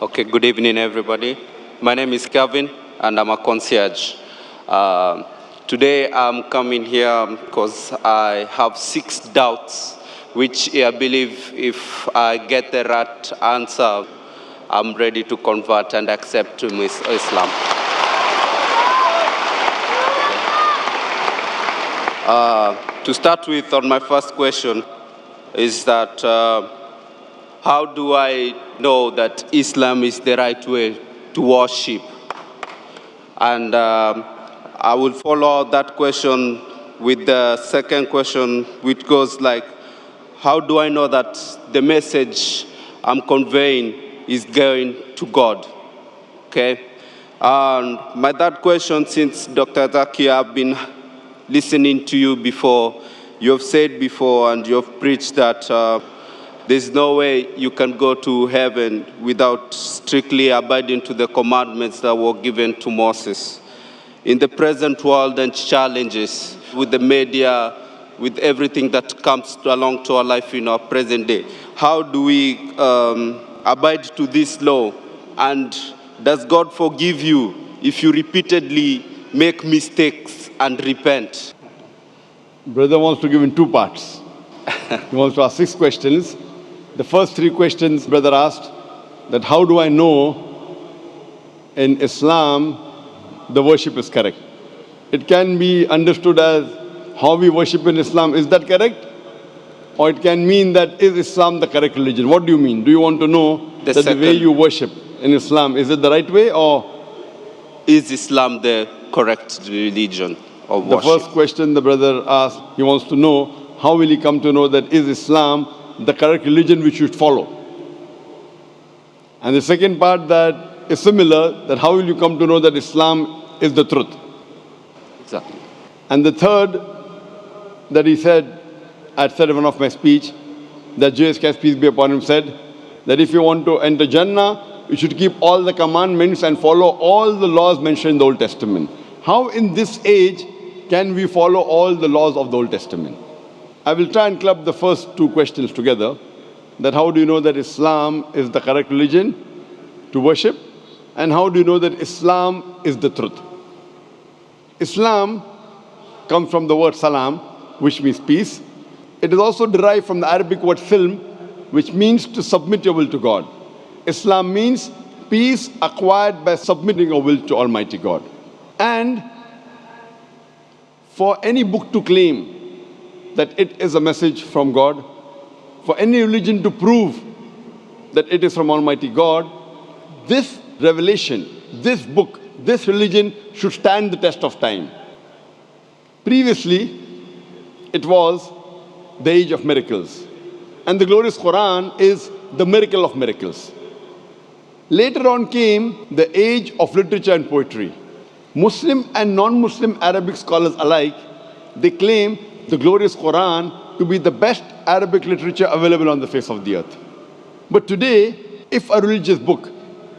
Okay, good evening, everybody. My name is Gavin, and I'm a concierge. Today, I'm coming here because I have 6 doubts, which I believe if I get the right answer, I'm ready to convert and accept to Islam. To start with, on my first question, is that how do I know that Islam is the right way to worship? And I will follow that question with the second question, which goes like, how do I know that the message I'm conveying is going to God? Okay? And my third question, since Dr. Zakir, I've been listening to you before, you have said before and you have preached that there's no way you can go to heaven without strictly abiding to the commandments that were given to Moses. In the present world and challenges with the media, with everything that comes along to our life in our present day, how do we abide to this law? And does God forgive you if you repeatedly make mistakes and repent? Brother wants to give in 2 parts. He wants to ask 6 questions. The first 3 questions, brother asked, that how do I know in Islam the worship is correct? It can be understood as how we worship in Islam, is that correct? Or it can mean that is Islam the correct religion? What do you mean? Do you want to know that the way you worship in Islam, is it the right way, or is Islam the correct religion of worship? The first question the brother asked, he wants to know how will he come to know that is Islam the correct religion we should follow? And the second part that is similar, that how will you come to know that Islam is the truth? Exactly. And the third that he said, I said in one of my speech, that Jesus Christ, peace be upon him, said that if you want to enter Jannah, you should keep all the commandments and follow all the laws mentioned in the Old Testament. How in this age can we follow all the laws of the Old Testament? I will try and club the first 2 questions together. That how do you know that Islam is the correct religion to worship? And how do you know that Islam is the truth? Islam comes from the word salam, which means peace. It is also derived from the Arabic word silm, which means to submit your will to God. Islam means peace acquired by submitting your will to Almighty God. And for any book to claim that it is a message from God, for any religion to prove that it is from Almighty God, this revelation, this book, this religion should stand the test of time. Previously, it was the age of miracles. And the glorious Qur'an is the miracle of miracles. Later on came the age of literature and poetry. Muslim and non-Muslim Arabic scholars alike, they claim the glorious Qur'an to be the best Arabic literature available on the face of the earth. But today, if a religious book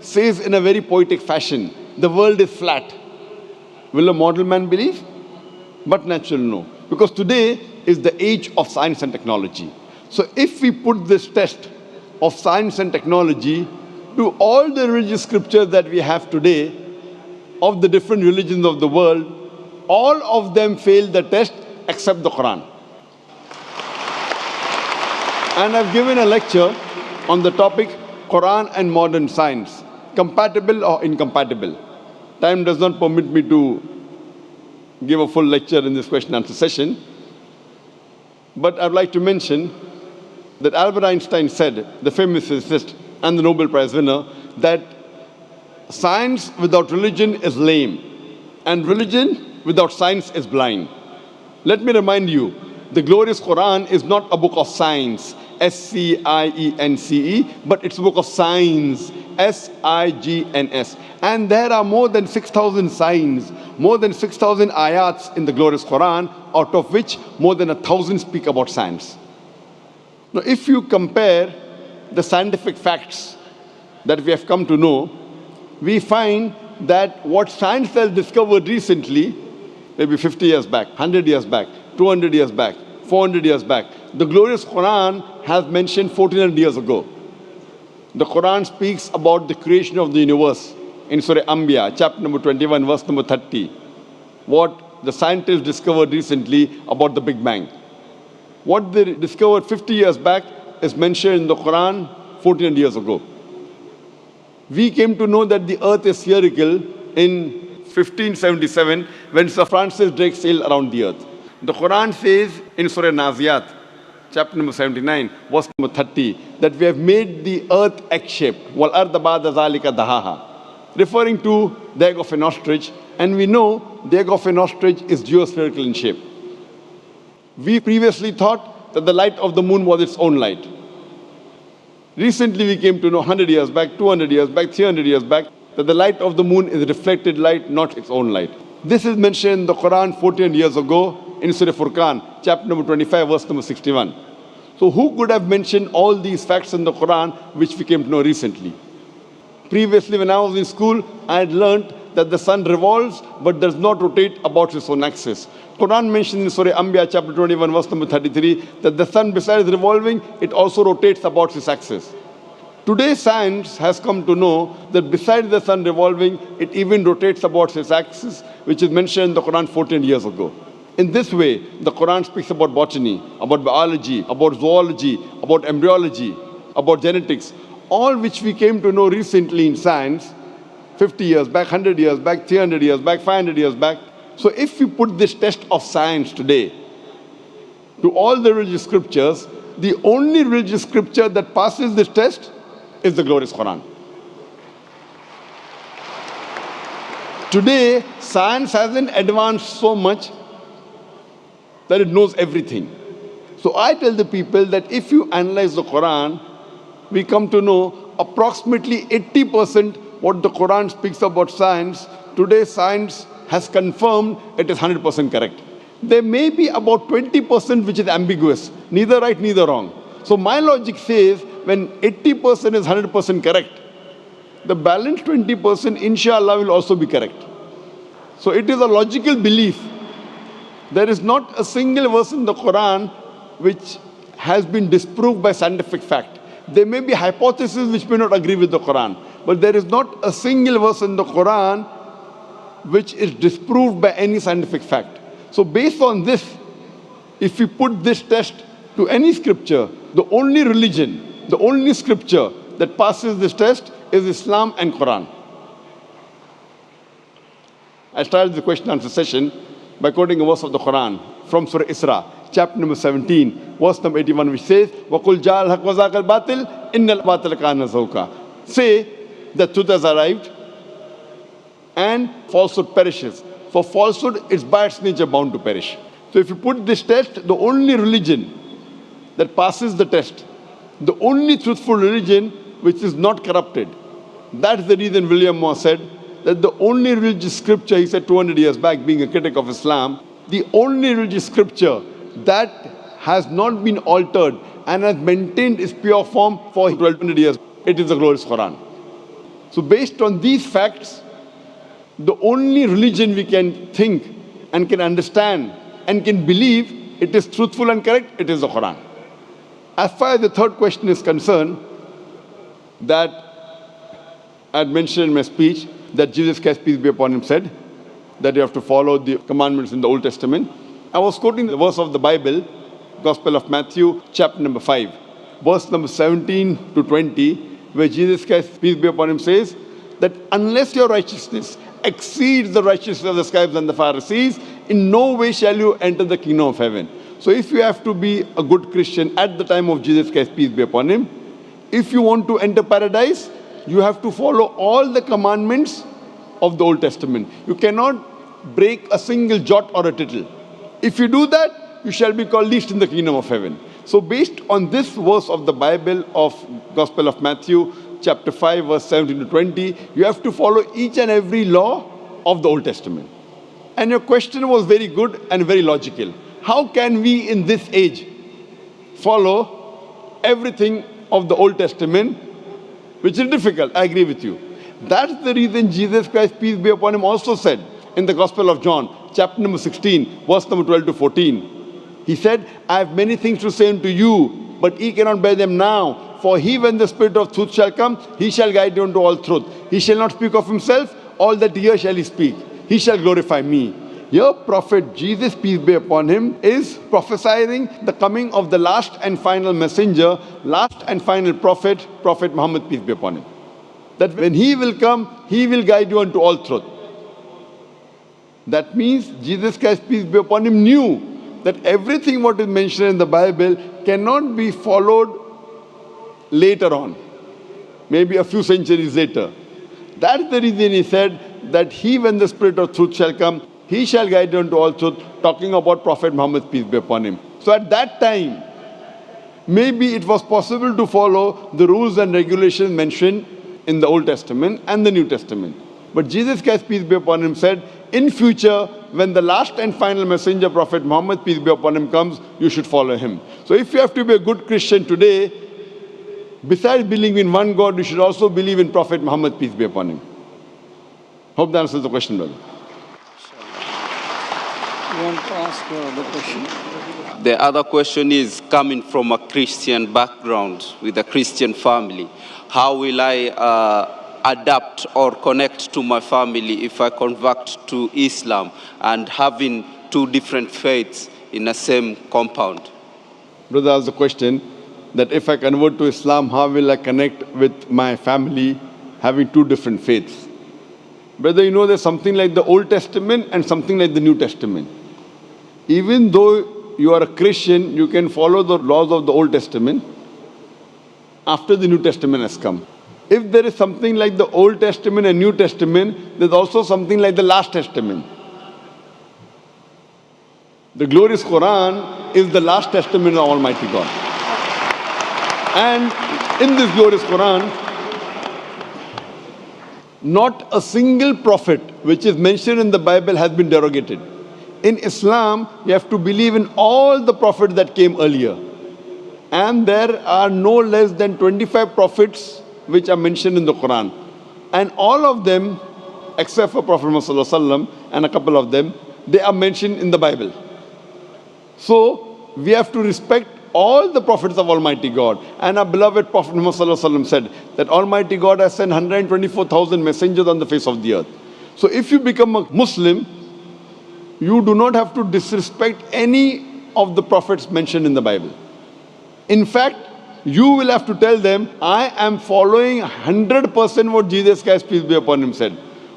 says in a very poetic fashion, the world is flat, will a mortal man believe? But natural, no. Because today is the age of science and technology. So if we put this test of science and technology to all the religious scriptures that we have today, of the different religions of the world, all of them fail the test except the Quran. And I've given a lecture on the topic Quran and modern science, compatible or incompatible. Time does not permit me to give a full lecture in this question and answer session. But I'd like to mention that Albert Einstein said, the famous physicist and the Nobel Prize winner, that science without religion is lame, and religion without science is blind. Let me remind you, the glorious Quran is not a book of science, S-C-I-E-N-C-E, but it's a book of signs, S-I-G-N-S. And there are more than 6,000 signs, more than 6,000 ayats in the glorious Quran, out of which more than 1,000 speak about science. Now, if you compare the scientific facts that we have come to know, we find that what science has discovered recently, maybe 50 years back, 100 years back, 200 years back, 400 years back, the glorious Quran has mentioned 1400 years ago. The Quran speaks about the creation of the universe in Surah Anbiya, chapter number 21, verse number 30. What the scientists discovered recently about the Big Bang. What they discovered 50 years back is mentioned in the Quran 1400 years ago. We came to know that the earth is spherical in 1577 when Sir Francis Drake sailed around the earth. The Quran says in Surah Naziyat, chapter number 79, verse number 30, that we have made the earth egg-shaped, وَالْأَرْضَ بَعْدَ ذَلِكَ دَهَاهَا, referring to the egg of an ostrich, and we know the egg of an ostrich is geospherical in shape. We previously thought that the light of the moon was its own light. Recently we came to know 100 years back, 200 years back, 300 years back, that the light of the moon is reflected light, not its own light. This is mentioned in the Quran 14 years ago in Surah Furqan, chapter number 25, verse number 61. So who could have mentioned all these facts in the Quran which we came to know recently? Previously when I was in school, I had learned that the sun revolves but does not rotate about its own axis. Quran mentioned in Surah Anbiya, chapter 21, verse number 33, that the sun besides revolving, it also rotates about its axis. Today science has come to know that besides the sun revolving, it even rotates about its axis, which is mentioned in the Quran 14 years ago. In this way, the Quran speaks about botany, about biology, about zoology, about embryology, about genetics, all which we came to know recently in science, 50 years back, 100 years back, 300 years back, 500 years back. So if we put this test of science today to all the religious scriptures, the only religious scripture that passes this test is the glorious Quran. Today, science hasn't advanced so much that it knows everything. So I tell the people that if you analyze the Quran, we come to know approximately 80% what the Quran speaks about science. Today, science has confirmed it is 100% correct. There may be about 20% which is ambiguous, neither right, neither wrong. So my logic says when 80% is 100% correct, the balance 20% inshallah will also be correct. So it is a logical belief. There is not a single verse in the Quran which has been disproved by scientific fact. There may be hypotheses which may not agree with the Quran, but there is not a single verse in the Quran which is disproved by any scientific fact. So based on this, if we put this test to any scripture, the only religion, the only scripture that passes this test is Islam and Quran. I started the question and answer session by quoting a verse of the Quran from Surah Isra, chapter number 17, verse number 81, which says, وَقُلْ جَاءَ الْحَقُّ وَزَهَقَ الْبَاطِلُ إِنَّ الْبَاطِلَ كَانَ زَهُوقًا. Say that truth has arrived and falsehood perishes. For falsehood is by its nature bound to perish. So if you put this test, the only religion that passes the test, the only truthful religion which is not corrupted, that's the reason William Moore said that the only religious scripture, he said 200 years back, being a critic of Islam, the only religious scripture that has not been altered and has maintained its pure form for 1200 years, it is the glorious Quran. So based on these facts, the only religion we can think and can understand and can believe it is truthful and correct, it is the Quran. As far as the third question is concerned, that I had mentioned in my speech that Jesus Christ, peace be upon him, said that you have to follow the commandments in the Old Testament. I was quoting the verse of the Bible, Gospel of Matthew, chapter number 5, verse number 17 to 20, where Jesus Christ, peace be upon him, says that unless your righteousness exceeds the righteousness of the scribes and the Pharisees, in no way shall you enter the kingdom of heaven. So if you have to be a good Christian at the time of Jesus Christ, peace be upon him, if you want to enter paradise, you have to follow all the commandments of the Old Testament. You cannot break a single jot or a tittle. If you do that, you shall be called least in the kingdom of heaven. So based on this verse of the Bible of Gospel of Matthew, chapter 5, verse 17 to 20, you have to follow each and every law of the Old Testament. And your question was very good and very logical. How can we in this age follow everything of the Old Testament, which is difficult? I agree with you. That's the reason Jesus Christ, peace be upon him, also said in the Gospel of John, chapter number 16, verse number 12 to 14. He said, I have many things to say unto you, but ye cannot bear them now. For he, when the Spirit of truth shall come, he shall guide you into all truth. He shall not speak of himself, all that he hears shall he speak. He shall glorify me. Here, Prophet Jesus, peace be upon him, is prophesying the coming of the last and final messenger, last and final prophet, Prophet Muhammad, peace be upon him. That when he will come, he will guide you unto all truth. That means Jesus Christ, peace be upon him, knew that everything what is mentioned in the Bible cannot be followed later on, maybe a few centuries later. That's the reason he said that he, when the Spirit of truth shall come, he shall guide you unto all truth, talking about Prophet Muhammad, peace be upon him. So at that time, maybe it was possible to follow the rules and regulations mentioned in the Old Testament and the New Testament. But Jesus Christ, peace be upon him, said, in future, when the last and final messenger, Prophet Muhammad, peace be upon him, comes, you should follow him. So if you have to be a good Christian today, besides believing in one God, you should also believe in Prophet Muhammad, peace be upon him. Hope that answers the question, brother. You want to ask the question? The other question is, coming from a Christian background with a Christian family, how will I adapt or connect to my family if I convert to Islam and having two different faiths in the same compound? Brother asked the question that if I convert to Islam, how will I connect with my family having two different faiths? Brother, you know there's something like the Old Testament and something like the New Testament. Even though you are a Christian, you can follow the laws of the Old Testament after the New Testament has come. If there is something like the Old Testament and New Testament, there's also something like the Last Testament. The glorious Qur'an is the Last Testament of Almighty God. And in this glorious Qur'an, not a single prophet which is mentioned in the Bible has been derogated. In Islam, you have to believe in all the prophets that came earlier. And there are no less than 25 prophets which are mentioned in the Qur'an. And all of them, except for Prophet Muhammad and a couple of them, they are mentioned in the Bible. So, we have to respect all the prophets of Almighty God. And our beloved Prophet Muhammad said that Almighty God has sent 124,000 messengers on the face of the earth. So, if you become a Muslim, you do not have to disrespect any of the prophets mentioned in the Bible. In fact, you will have to tell them, I am following 100% what Jesus Christ, peace be upon him, said.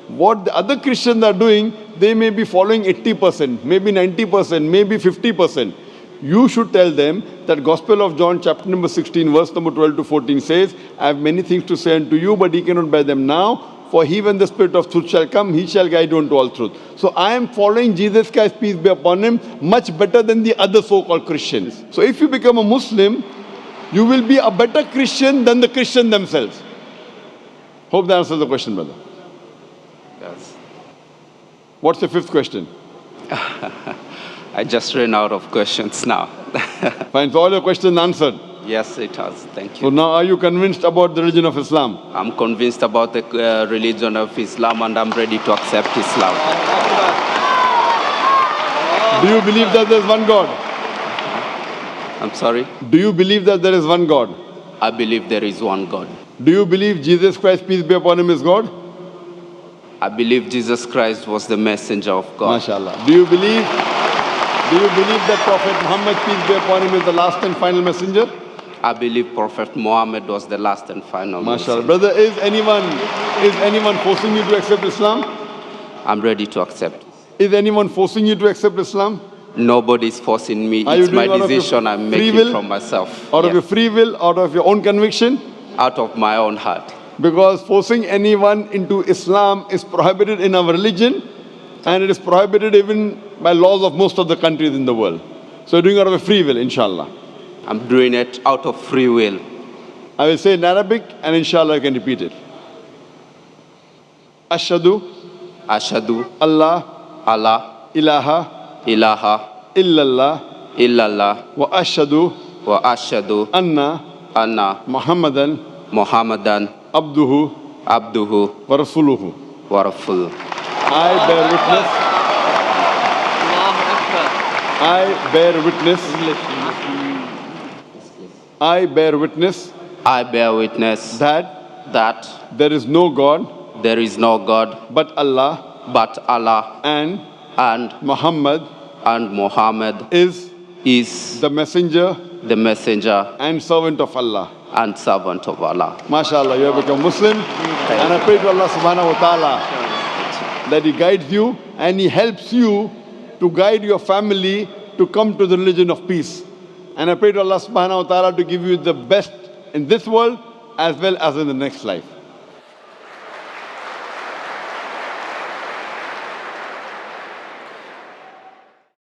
What the other Christians are doing, they may be following 80%, maybe 90%, maybe 50%. You should tell them that Gospel of John chapter number 16, verse number 12 to 14 says, I have many things to say unto you, but ye cannot bear them now. For he, when the Spirit of truth shall come, he shall guide you unto all truth. So I am following Jesus Christ, peace be upon him, much better than the other so-called Christians. So if you become a Muslim, you will be a better Christian than the Christians themselves. Hope that answers the question, brother. Yes. What's the fifth question? I just ran out of questions now. Fine, so all your questions answered. Yes, it has. Thank you. So now are you convinced about the religion of Islam? I'm convinced about the religion of Islam and I'm ready to accept Islam. Do you believe that there is one God? I'm sorry? Do you believe that there is one God? I believe there is one God. Do you believe Jesus Christ, peace be upon him, is God? I believe Jesus Christ was the messenger of God. MashaAllah. Do you believe that Prophet Muhammad, peace be upon him, is the last and final messenger? I believe Prophet Mohammed was the last and final MashaAllah. messenger. Brother, is anyone forcing you to accept Islam? I'm ready to accept. Is anyone forcing you to accept Islam? Nobody is forcing me. Are you It's my doing out of your decision. I'm free making will? from myself. Out of Yes. your free will, out of your own conviction? Out of my own heart. Because forcing anyone into Islam is prohibited in our religion, and it is prohibited even by laws of most of the countries in the world. So you're doing it out of a free will, inshallah. I'm doing it out of free will. I will say in Arabic, and inshallah I can repeat it. Ashhadu Ashhadu Allah Allah ilaha ilaha illallah illallah wa ashhadu wa ashhadu anna anna Muhammadan Muhammadan abduhu abduhu wa rasuluhu. wa rasuluh. I bear witness. I bear witness. I bear witness I bear witness that there is no God there is no God but Allah, but Allah, and Muhammad is is the messenger the messenger and servant of Allah. and servant of Allah. MashaAllah, you have become Muslim. And I pray to Allah subhanahu wa ta'ala that He guides you and He helps you to guide your family to come to the religion of peace. And I pray to Allah subhanahu wa ta'ala to give you the best in this world as well as in the next life.